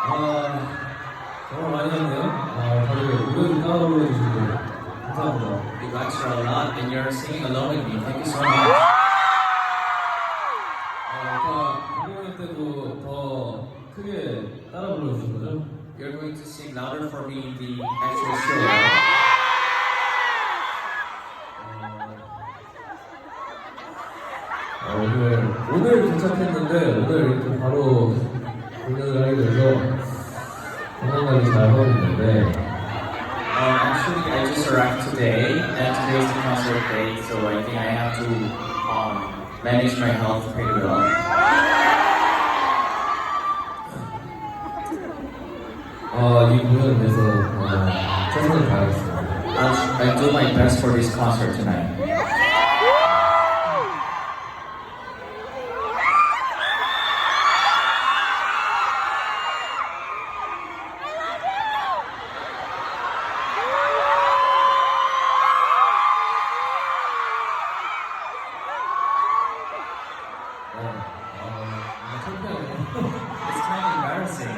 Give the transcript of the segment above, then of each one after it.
정말 많이 했네요. 다들 노래를 따라 불러주시고 감사합니다. You got you a lot and you're singing along with me. Thank you so much. 아까 공연 때도 더 크게 따라 불러주신 거죠? You're going to sing louder for me in the actual show. 오늘 도착했는데 오늘 이렇게 바로 공연을 하게 돼서 건강하게 잘 하고 있는데 Actually, I just arrived today, and today is the concert day, so I think I have to manage my health pretty well. 이 공연을 위해서 최선을 다하겠습니다. I'll do my best for this concert tonight. It's kind of embarrassing.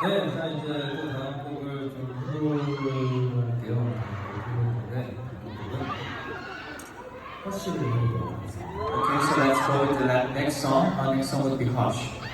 네, 자 이제 또 다음 곡을 좀 해볼게요. 네, 곡은 허쉬를 해보도록 하겠습니다. Okay, so let's go with the next song. Our next song would be Hush.